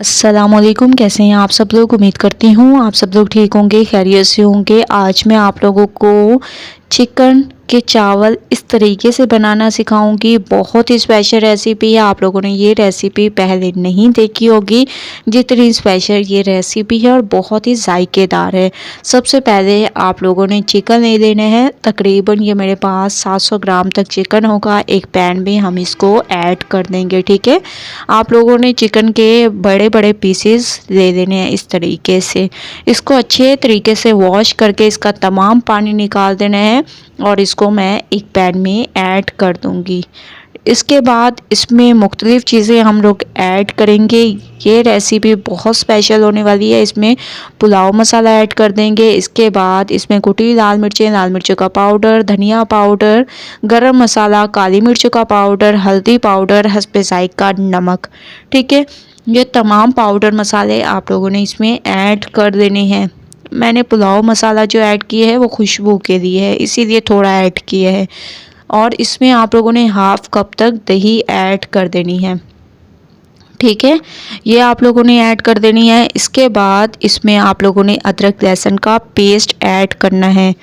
अस्सलामुअलैकुम, कैसे हैं आप सब लोग। उम्मीद करती हूँ आप सब लोग ठीक होंगे, खैरियत से होंगे। आज मैं आप लोगों को चिकन के चावल इस तरीके से बनाना सिखाऊंगी। बहुत ही स्पेशल रेसिपी है। आप लोगों ने ये रेसिपी पहले नहीं देखी होगी जितनी स्पेशल ये रेसिपी है, और बहुत ही जायकेदार है। सबसे पहले आप लोगों ने चिकन ले लेना है। तकरीबन ये मेरे पास 700 ग्राम तक चिकन होगा। एक पैन में हम इसको ऐड कर देंगे, ठीक है। आप लोगों ने चिकन के बड़े बड़े पीसेस ले लेने हैं इस तरीके से। इसको अच्छे तरीके से वॉश करके इसका तमाम पानी निकाल देना है, और इसको मैं एक पैन में ऐड कर दूंगी। इसके बाद इसमें मुख्तलिफ़ चीज़ें हम लोग ऐड करेंगे। ये रेसिपी बहुत स्पेशल होने वाली है। इसमें पुलाव मसाला ऐड कर देंगे। इसके बाद इसमें कुटी लाल मिर्चें, लाल मिर्चों का पाउडर, धनिया पाउडर, गरम मसाला, काली मिर्चों का पाउडर, हल्दी पाउडर, हस्बे ज़ायक़ा नमक, ठीक है। ये तमाम पाउडर मसाले आप लोगों ने इसमें ऐड कर देने हैं। मैंने पुलाव मसाला जो ऐड किया है वो खुशबू के लिए है, इसीलिए थोड़ा ऐड किया है। और इसमें आप लोगों ने हाफ कप तक दही ऐड कर देनी है, ठीक है। ये आप लोगों ने ऐड कर देनी है। इसके बाद इसमें आप लोगों ने अदरक लहसुन का पेस्ट ऐड करना है।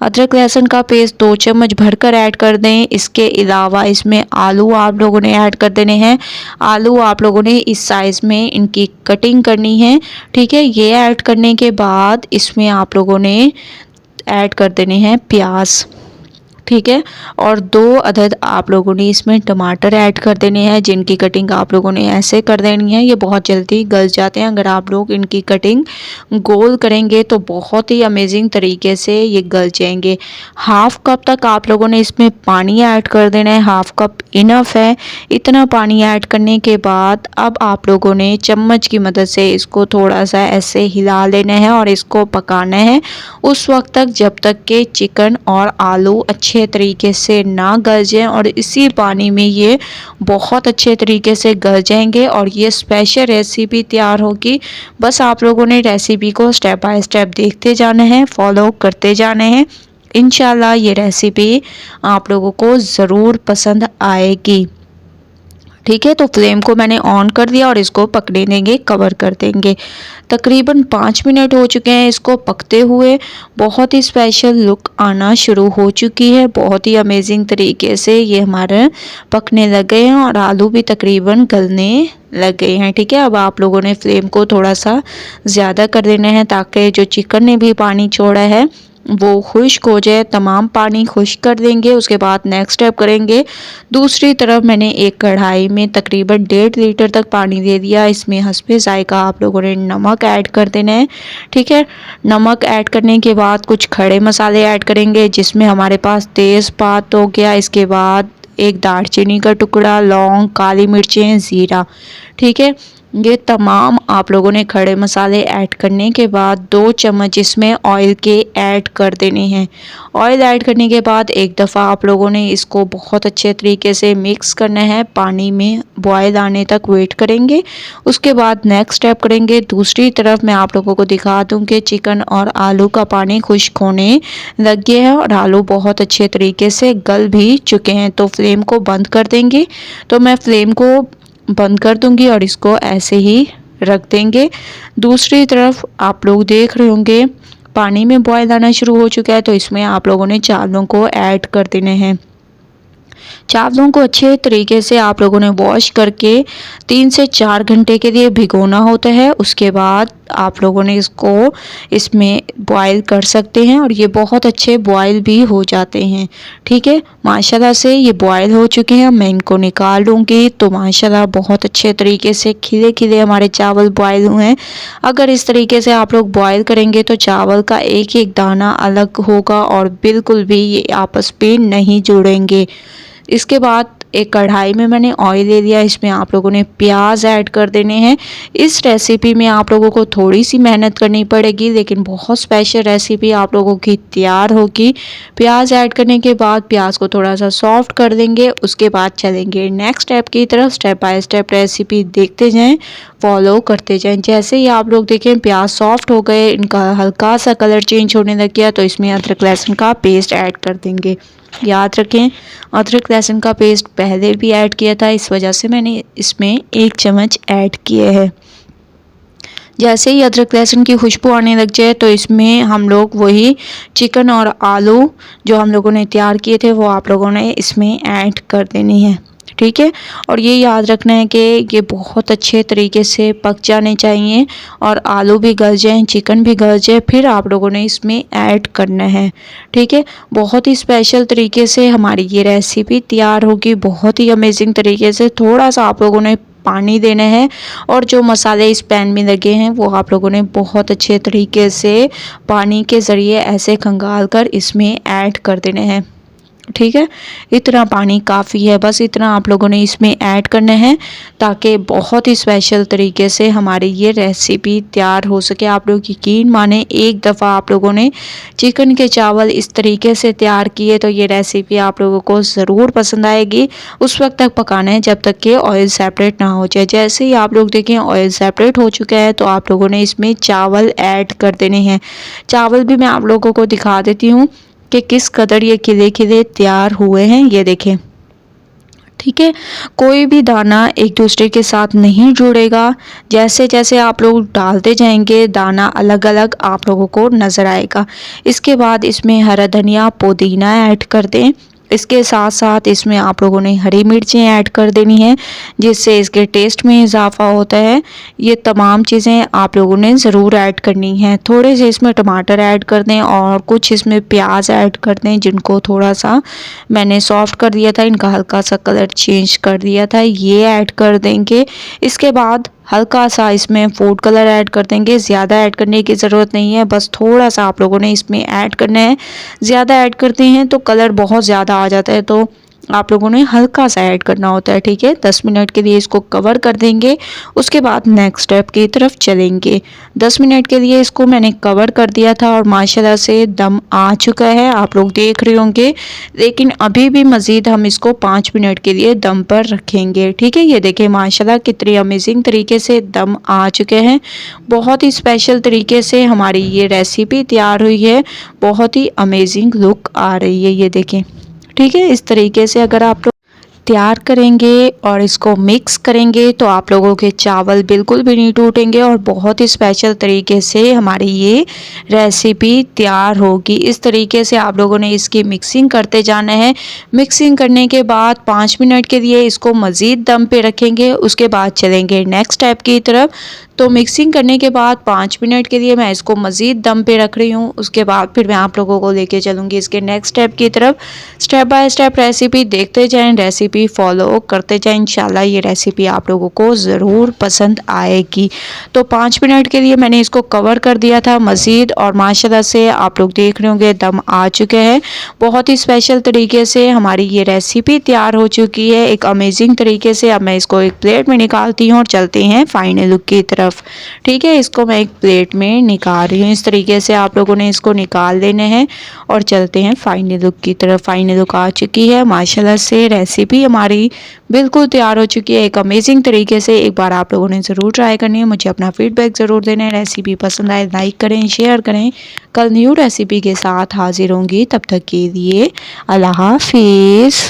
अदरक लहसुन का पेस्ट 2 चम्मच भरकर ऐड कर दें। इसके अलावा इसमें आलू आप लोगों ने ऐड कर देने हैं। आलू आप लोगों ने इस साइज़ में इनकी कटिंग करनी है, ठीक है। ये ऐड करने के बाद इसमें आप लोगों ने ऐड कर देने हैं प्याज, ठीक है। और 2 अदद आप लोगों ने इसमें टमाटर ऐड कर देने हैं, जिनकी कटिंग आप लोगों ने ऐसे कर देनी है। ये बहुत जल्दी गल जाते हैं। अगर आप लोग इनकी कटिंग गोल करेंगे तो बहुत ही अमेजिंग तरीके से ये गल जाएंगे। हाफ कप तक आप लोगों ने इसमें पानी ऐड कर देना है। हाफ कप इनफ है। इतना पानी ऐड करने के बाद अब आप लोगों ने चम्मच की मदद से इसको थोड़ा सा ऐसे हिला लेना है और इसको पकाना है उस वक्त तक जब तक कि चिकन और आलू अच्छे तरीके से ना गल जाएं। और इसी पानी में ये बहुत अच्छे तरीके से गल जाएंगे और ये स्पेशल रेसिपी तैयार होगी। बस आप लोगों ने रेसिपी को स्टेप बाय स्टेप देखते जाना है, फॉलो करते जाना है। इंशाल्लाह ये रेसिपी आप लोगों को ज़रूर पसंद आएगी, ठीक है। तो फ्लेम को मैंने ऑन कर दिया और इसको पकने देंगे, कवर कर देंगे। तकरीबन 5 मिनट हो चुके हैं इसको पकते हुए। बहुत ही स्पेशल लुक आना शुरू हो चुकी है। बहुत ही अमेजिंग तरीके से ये हमारे पकने लग गए हैं और आलू भी तकरीबन गलने लग गए हैं, ठीक है। अब आप लोगों ने फ्लेम को थोड़ा सा ज़्यादा कर देना है ताकि जो चिकन ने भी पानी छोड़ा है वो खुश्क हो जाए। तमाम पानी खुश्क कर देंगे। उसके बाद नेक्स्ट स्टेप करेंगे। दूसरी तरफ मैंने एक कढ़ाई में तकरीबन 1.5 लीटर तक पानी दे दिया। इसमें हस्बे ज़ायक़ा आप लोगों ने नमक ऐड कर देना है, ठीक है। नमक ऐड करने के बाद कुछ खड़े मसाले ऐड करेंगे, जिसमें हमारे पास तेज़पात हो गया। इसके बाद एक दालचीनी का टुकड़ा, लौंग, काली मिर्चें, ज़ीरा, ठीक है। ये तमाम आप लोगों ने खड़े मसाले ऐड करने के बाद 2 चम्मच इसमें ऑयल के ऐड कर देने हैं। ऑयल ऐड करने के बाद एक दफ़ा आप लोगों ने इसको बहुत अच्छे तरीके से मिक्स करना है। पानी में बॉयल आने तक वेट करेंगे। उसके बाद नेक्स्ट स्टेप करेंगे। दूसरी तरफ मैं आप लोगों को दिखा दूं कि चिकन और आलू का पानी खुश्क होने लग गया है और आलू बहुत अच्छे तरीके से गल भी चुके हैं। तो फ्लेम को बंद कर देंगे। तो मैं फ्लेम को बंद कर दूंगी और इसको ऐसे ही रख देंगे। दूसरी तरफ आप लोग देख रहे होंगे पानी में बॉयल आना शुरू हो चुका है। तो इसमें आप लोगों ने चावलों को ऐड कर देने हैं। चावलों को अच्छे तरीके से आप लोगों ने वॉश करके 3 से 4 घंटे के लिए भिगोना होता है। उसके बाद आप लोगों ने इसको इसमें बॉयल कर सकते हैं और ये बहुत अच्छे बॉयल भी हो जाते हैं, ठीक है। माशाल्लाह से ये बॉयल हो चुके हैं। मैं इनको निकाल लूँगी। तो माशाल्लाह बहुत अच्छे तरीके से खिले खिले हमारे चावल बॉयल हुए हैं। अगर इस तरीके से आप लोग बॉयल करेंगे तो चावल का एक एक दाना अलग होगा और बिल्कुल भी ये आपस में नहीं जुड़ेंगे। इसके बाद एक कढ़ाई में मैंने ऑयल ले लिया। इसमें आप लोगों ने प्याज ऐड कर देने हैं। इस रेसिपी में आप लोगों को थोड़ी सी मेहनत करनी पड़ेगी, लेकिन बहुत स्पेशल रेसिपी आप लोगों की तैयार होगी। प्याज ऐड करने के बाद प्याज को थोड़ा सा सॉफ्ट कर देंगे। उसके बाद चलेंगे नेक्स्ट स्टेप की तरफ। स्टेप बाय स्टेप रेसिपी देखते जाएं, फॉलो करते जाएं। जैसे ही आप लोग देखें प्याज सॉफ्ट हो गए, इनका हल्का सा कलर चेंज होने लग गया, तो इसमें अदरक लहसुन का पेस्ट ऐड कर देंगे। याद रखें अदरक लहसुन का पेस्ट पहले भी ऐड किया था, इस वजह से मैंने इसमें 1 चम्मच ऐड किए हैं। जैसे ही अदरक लहसुन की खुशबू आने लग जाए तो इसमें हम लोग वही चिकन और आलू जो हम लोगों ने तैयार किए थे वो आप लोगों ने इसमें ऐड कर देनी है। ठीक है, और ये याद रखना है कि ये बहुत अच्छे तरीके से पक जाने चाहिए और आलू भी गल जाएं, चिकन भी गल जाए, फिर आप लोगों ने इसमें ऐड करना है। ठीक है, बहुत ही स्पेशल तरीके से हमारी ये रेसिपी तैयार होगी, बहुत ही अमेजिंग तरीके से। थोड़ा सा आप लोगों ने पानी देना है और जो मसाले इस पैन में लगे हैं वो आप लोगों ने बहुत अच्छे तरीके से पानी के ज़रिए ऐसे खंगाल कर इसमें ऐड कर देने हैं। ठीक है, इतना पानी काफ़ी है, बस इतना आप लोगों ने इसमें ऐड करना है ताकि बहुत ही स्पेशल तरीके से हमारी ये रेसिपी तैयार हो सके। आप लोग यकीन माने, एक दफ़ा आप लोगों ने चिकन के चावल इस तरीके से तैयार किए तो ये रेसिपी आप लोगों को ज़रूर पसंद आएगी। उस वक्त तक पकाना है जब तक कि ऑयल सेपरेट ना हो जाए। जैसे ही आप लोग देखें ऑयल सेपरेट हो चुका है तो आप लोगों ने इसमें चावल ऐड कर देने हैं। चावल भी मैं आप लोगों को दिखा देती हूँ कि किस कदर ये खिले खिले तैयार हुए हैं, ये देखें। ठीक है, कोई भी दाना एक दूसरे के साथ नहीं जुड़ेगा। जैसे जैसे आप लोग डालते जाएंगे दाना अलग अलग आप लोगों को नज़र आएगा। इसके बाद इसमें हरा धनिया पुदीना ऐड कर दें। इसके साथ साथ इसमें आप लोगों ने हरी मिर्चें ऐड कर देनी है जिससे इसके टेस्ट में इजाफा होता है। ये तमाम चीज़ें आप लोगों ने ज़रूर ऐड करनी है। थोड़े से इसमें टमाटर ऐड कर दें और कुछ इसमें प्याज ऐड कर दें जिनको थोड़ा सा मैंने सॉफ्ट कर दिया था, इनका हल्का सा कलर चेंज कर दिया था, ये ऐड कर देंगे। इसके बाद हल्का सा इसमें फूड कलर ऐड कर देंगे। ज़्यादा ऐड करने की ज़रूरत नहीं है, बस थोड़ा सा आप लोगों ने इसमें ऐड करना है। ज़्यादा ऐड करते हैं तो कलर बहुत ज़्यादा आ जाता है, तो आप लोगों ने हल्का सा ऐड करना होता है। ठीक है, 10 मिनट के लिए इसको कवर कर देंगे। उसके बाद नेक्स्ट स्टेप की तरफ चलेंगे। 10 मिनट के लिए इसको मैंने कवर कर दिया था और माशाल्लाह से दम आ चुका है, आप लोग देख रहे होंगे। लेकिन अभी भी मज़ीद हम इसको 5 मिनट के लिए दम पर रखेंगे। ठीक है, ये देखें माशाल्लाह कितनी अमेजिंग तरीके से दम आ चुके हैं। बहुत ही स्पेशल तरीके से हमारी ये रेसिपी तैयार हुई है, बहुत ही अमेजिंग लुक आ रही है, ये देखें। ठीक है, इस तरीके से अगर आप लोग तैयार करेंगे और इसको मिक्स करेंगे तो आप लोगों के चावल बिल्कुल भी नहीं टूटेंगे और बहुत ही स्पेशल तरीके से हमारी ये रेसिपी तैयार होगी। इस तरीके से आप लोगों ने इसकी मिक्सिंग करते जाना है। मिक्सिंग करने के बाद 5 मिनट के लिए इसको मज़ीद दम पे रखेंगे। उसके बाद चलेंगे नेक्स्ट स्टेप की तरफ। तो मिक्सिंग करने के बाद 5 मिनट के लिए मैं इसको मज़ीद दम पे रख रही हूँ। उसके बाद फिर मैं आप लोगों को लेके चलूँगी इसके नेक्स्ट स्टेप की तरफ। स्टेप बाय स्टेप रेसिपी देखते जाएं, रेसिपी फॉलो करते जाएं। इंशाल्लाह ये रेसिपी आप लोगों को ज़रूर पसंद आएगी। तो 5 मिनट के लिए मैंने इसको कवर कर दिया था मज़ीद और माशाल्लाह से आप लोग देख रहे होंगे दम आ चुके हैं। बहुत ही स्पेशल तरीके से हमारी ये रेसिपी तैयार हो चुकी है एक अमेजिंग तरीके से। अब मैं इसको एक प्लेट में निकालती हूँ और चलते हैं फाइनल लुक की तरफ। ठीक है, इसको मैं एक प्लेट में निकाल रही हूँ। इस तरीके से आप लोगों ने इसको निकाल लेने हैं और चलते हैं फाइनल लुक की तरफ। फाइनल लुक आ चुकी है, माशाल्लाह से रेसिपी हमारी बिल्कुल तैयार हो चुकी है एक अमेजिंग तरीके से। एक बार आप लोगों ने ज़रूर ट्राई करनी है, मुझे अपना फीडबैक ज़रूर देना है। रेसिपी पसंद आए लाइक करें, शेयर करें। कल न्यू रेसिपी के साथ हाजिर होंगी, तब तक के लिए अल्लाह हाफिज़।